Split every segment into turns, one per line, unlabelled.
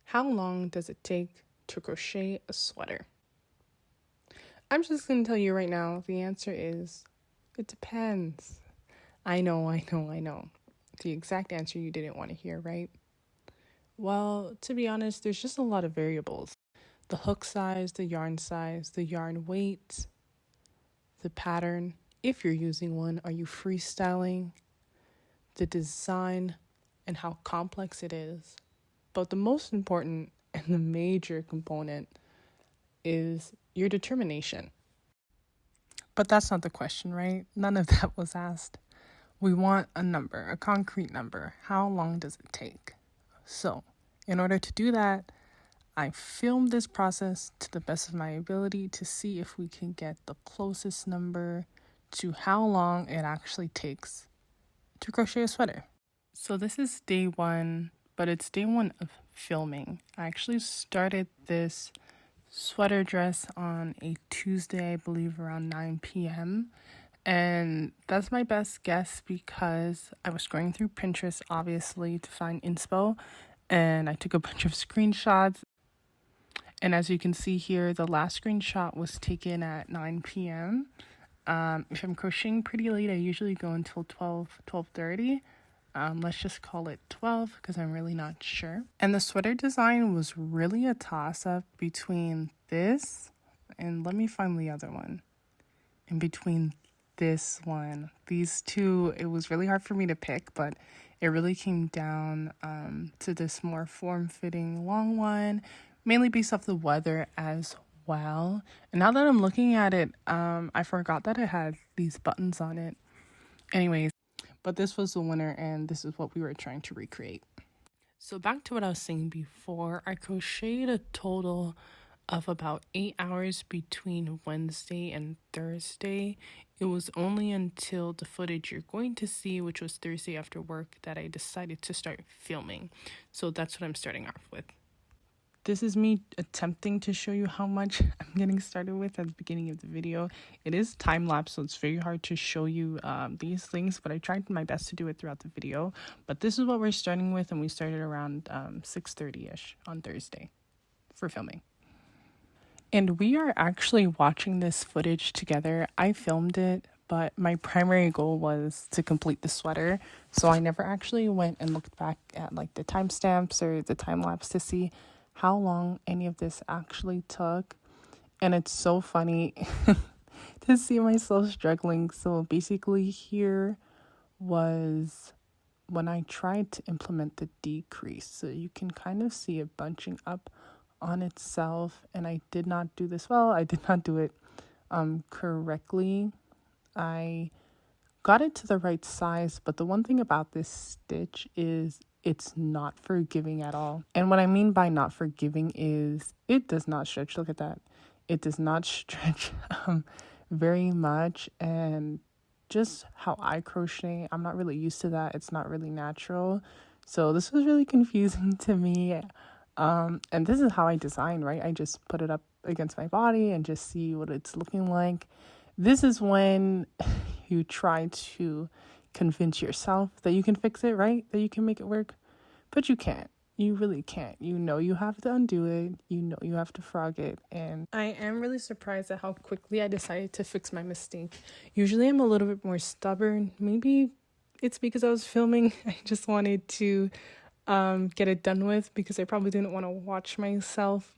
How long does it take to crochet a sweater? I'm just going to tell you right now, the answer is, it depends. I know. The exact answer you didn't want to hear, right? Well, to be honest, there's just a lot of variables. The hook size, the yarn weight, the pattern. If you're using one, are you freestyling? The design and how complex it is. But the most important and the major component is your determination. But that's not the question, right? None of that was asked. We want a number, a concrete number. How long does it take? So, in order to do that, I filmed this process to the best of my ability to see if we can get the closest number to how long it actually takes to crochet a sweater. So this is day 1, but it's day 1 of filming. I actually started this sweater dress on a Tuesday, I believe around 9 p.m. And that's my best guess because I was going through Pinterest, obviously, to find inspo. And I took a bunch of screenshots. And as you can see here, the last screenshot was taken at 9 p.m. If I'm crocheting pretty late, I usually go until 12:30. Let's just call it 12 because I'm really not sure. And the sweater design was really a toss-up between this and let me find the other one. In between this one, these two, it was really hard for me to pick, but it really came down to this more form-fitting long one, mainly based off the weather as well. And now that I'm looking at it, I forgot that it had these buttons on it. Anyways, but this was the winner and this is what we were trying to recreate. So back to what I was saying before, I crocheted a total of about 8 hours between Wednesday and Thursday. It was only until the footage you're going to see, which was Thursday after work, that I decided to start filming. So that's what I'm starting off with. This is me attempting to show you how much I'm getting started with at the beginning of the video. It is time-lapse, so it's very hard to show you these things, but I tried my best to do it throughout the video. But this is what we're starting with, and we started around 6:30-ish on Thursday for filming. And we are actually watching this footage together. I filmed it, but my primary goal was to complete the sweater. So I never actually went and looked back at like the timestamps or the time-lapse to see how long any of this actually took. And it's so funny to see myself struggling. So basically here was when I tried to implement the decrease. So you can kind of see it bunching up on itself, and I did not do this well. I did not do it correctly. I got it to the right size, but the one thing about this stitch is it's not forgiving at all. And what I mean by not forgiving is it does not stretch. Look at that. It does not stretch very much. And just how I crochet, I'm not really used to that. It's not really natural. So this was really confusing to me. And this is how I design, right? I just put it up against my body and just see what it's looking like. This is when you try to convince yourself that you can fix it, right? That you can make it work, but you can't. You really can't. You know you have to undo it. You know you have to frog it. And I am really surprised at how quickly I decided to fix my mistake. Usually I'm a little bit more stubborn. Maybe it's because I was filming. I just wanted to get it done with because I probably didn't want to watch myself,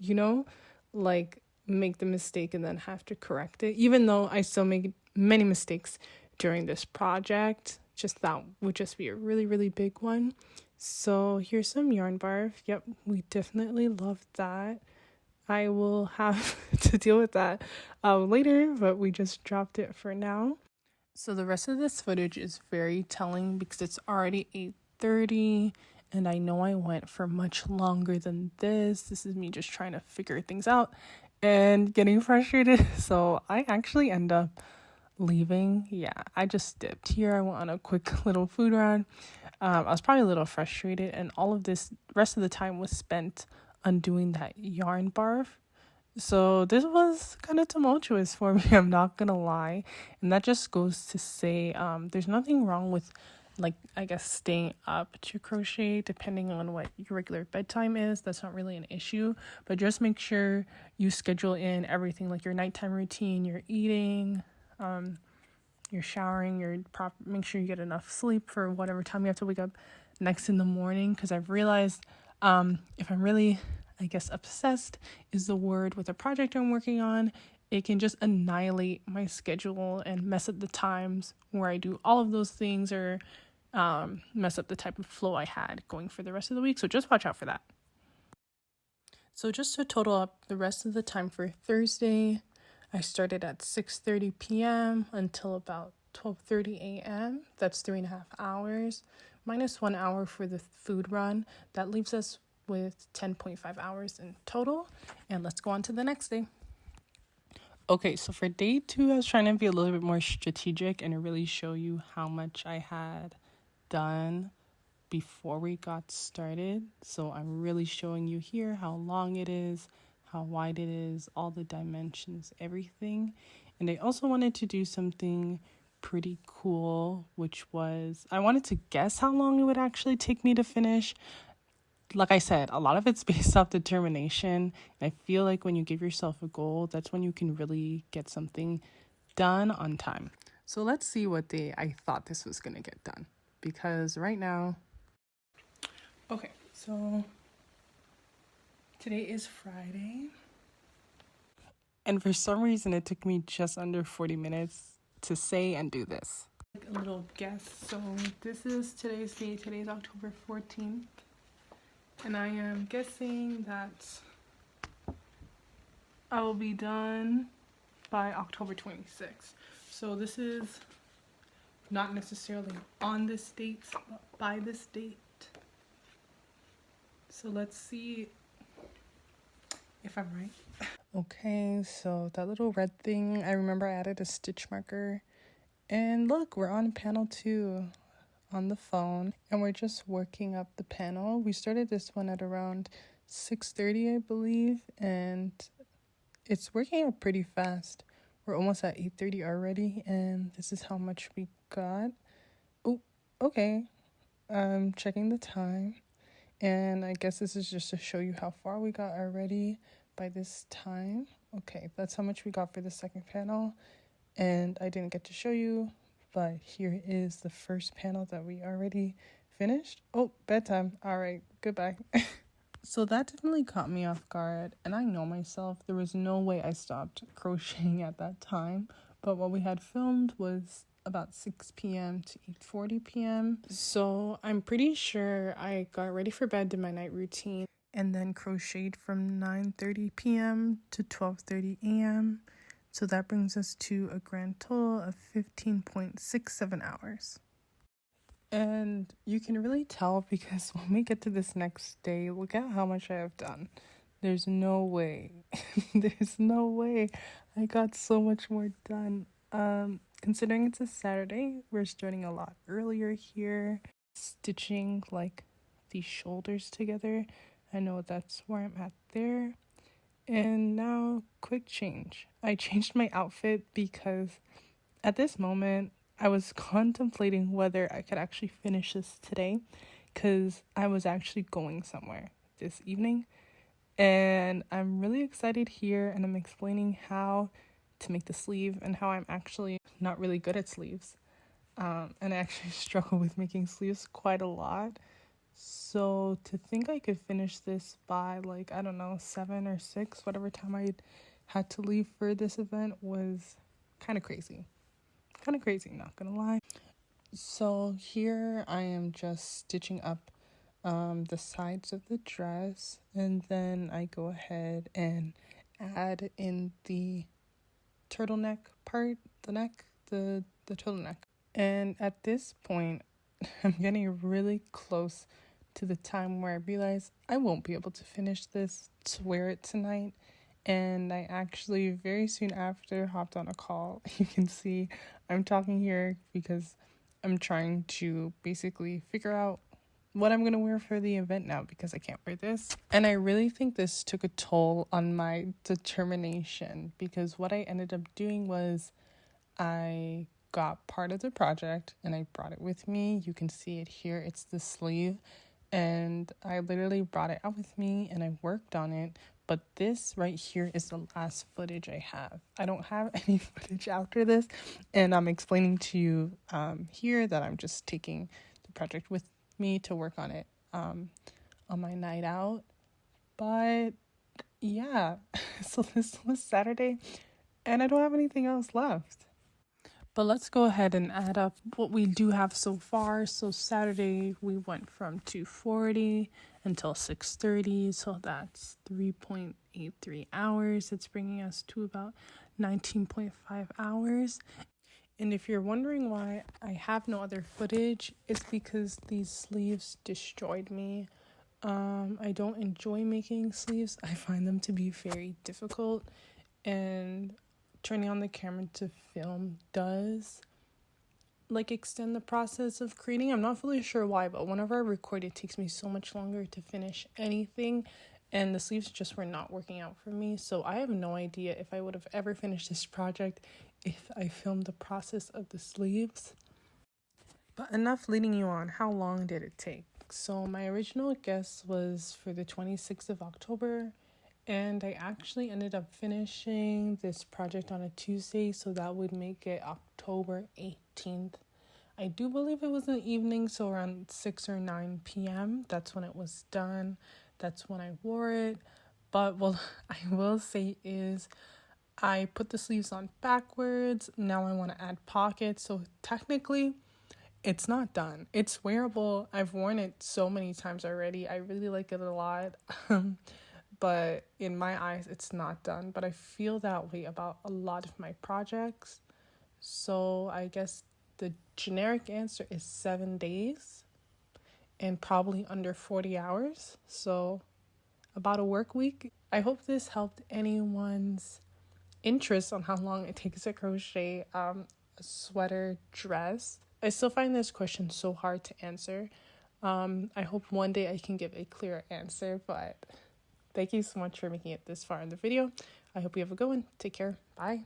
like make the mistake and then have to correct it. Even though I still make many mistakes during this project, just that would just be a really, really big one. So here's some yarn barf. Yep, we definitely love that. I will have to deal with that later, but we just dropped it for now. So the rest of this footage is very telling because it's already 8:30 and I know I went for much longer than this. This is me just trying to figure things out and getting frustrated. So I actually end up leaving. Yeah, I just dipped here. I went on a quick little food run. I was probably a little frustrated, and all of this rest of the time was spent undoing that yarn barf. So this was kind of tumultuous for me, I'm not gonna lie. And that just goes to say there's nothing wrong with like, I guess, staying up to crochet depending on what your regular bedtime is. That's not really an issue, but just make sure you schedule in everything, like your nighttime routine, your eating, your showering, make sure you get enough sleep for whatever time you have to wake up next in the morning. Because I've realized if I'm really, I guess, obsessed is the word, with a project I'm working on, it can just annihilate my schedule and mess up the times where I do all of those things, or mess up the type of flow I had going for the rest of the week. So just watch out for that. So just to total up the rest of the time for Thursday, I started at 6:30 p.m. until about 12:30 a.m. That's 3.5 hours, minus 1 hour for the food run. That leaves us with 10.5 hours in total. And let's go on to the next day. Okay, so for day 2, I was trying to be a little bit more strategic and really show you how much I had done before we got started. So I'm really showing you here how long it is, how wide it is, all the dimensions, everything. And I also wanted to do something pretty cool, which was I wanted to guess how long it would actually take me to finish. Like I said, a lot of it's based off determination. And I feel like when you give yourself a goal, that's when you can really get something done on time. So let's see what day I thought this was going to get done. Because right now, okay, so today is Friday. And for some reason, it took me just under 40 minutes to say and do this. Like a little guess. So this is today's date. Today's October 14th. And I am guessing that I will be done by October 26th. So this is not necessarily on this date, but by this date. So let's see if I'm right. Okay, so that little red thing, I remember I added a stitch marker. And look, we're on panel 2 on the phone, and we're just working up the panel. We started this one at around 6:30, I believe, and it's working out pretty fast. We're almost at 8:30 already, and this is how much we got. Oh, okay. I'm checking the time, and I guess this is just to show you how far we got already by this time. Okay, that's how much we got for the second panel, and I didn't get to show you, but here is the first panel that we already finished. Oh, bedtime. All right, goodbye. So that definitely caught me off guard, and I know myself, there was no way I stopped crocheting at that time, but what we had filmed was about 6 p.m. to 8:40 p.m. So I'm pretty sure I got ready for bed, did my night routine, and then crocheted from 9:30 p.m. to 12:30 a.m. So that brings us to a grand total of 15.67 hours. And you can really tell because when we get to this next day, look at how much I have done. There's no way. There's no way I got so much more done. Considering it's a Saturday, we're starting a lot earlier here. Stitching like the shoulders together. I know that's where I'm at there. And now, quick change. I changed my outfit because at this moment, I was contemplating whether I could actually finish this today because I was actually going somewhere this evening. And I'm really excited here, and I'm explaining how to make the sleeve and how I'm actually not really good at sleeves. And I actually struggle with making sleeves quite a lot. So to think I could finish this by 7 or 6, whatever time I had to leave for this event, was kind of crazy. Not gonna lie. So here I am just stitching up the sides of the dress, and then I go ahead and add in the turtleneck part, the turtleneck. And at this point, I'm getting really close to the time where I realize I won't be able to finish this to wear it tonight. And I actually very soon after hopped on a call. You can see I'm talking here because I'm trying to basically figure out what I'm going to wear for the event now because I can't wear this. And I really think this took a toll on my determination because what I ended up doing was I got part of the project and I brought it with me. You can see it here. It's the sleeve. And I literally brought it out with me and I worked on it. But this right here is the last footage I have. I don't have any footage after this. And I'm explaining to you here that I'm just taking the project with me to work on it on my night out. But yeah, so this was Saturday and I don't have anything else left. But let's go ahead and add up what we do have so far. So Saturday we went from 2:40 until 6:30, so that's 3.83 hours. It's bringing us to about 19.5 hours. And if you're wondering why I have no other footage, it's because these sleeves destroyed me. I don't enjoy making sleeves. I find them to be very difficult, and turning on the camera to film does like extend the process of creating. I'm not fully sure why, but whenever I record, it takes me so much longer to finish anything, and the sleeves just were not working out for me. So I have no idea if I would have ever finished this project if I filmed the process of the sleeves. But enough leading you on. How long did it take? So my original guess was for the 26th of October, and I actually ended up finishing this project on a Tuesday, so that would make it October 18th. I do believe it was in the evening, so around 6 or 9 p.m. That's when it was done. That's when I wore it. But what I will say is I put the sleeves on backwards. Now I want to add pockets, so technically it's not done. It's wearable. I've worn it so many times already. I really like it a lot. But in my eyes, it's not done. But I feel that way about a lot of my projects. So I guess the generic answer is 7 days and probably under 40 hours. So about a work week. I hope this helped anyone's interest on how long it takes to crochet a sweater dress. I still find this question so hard to answer. I hope one day I can give a clear answer, but thank you so much for making it this far in the video. I hope you have a good one. Take care. Bye.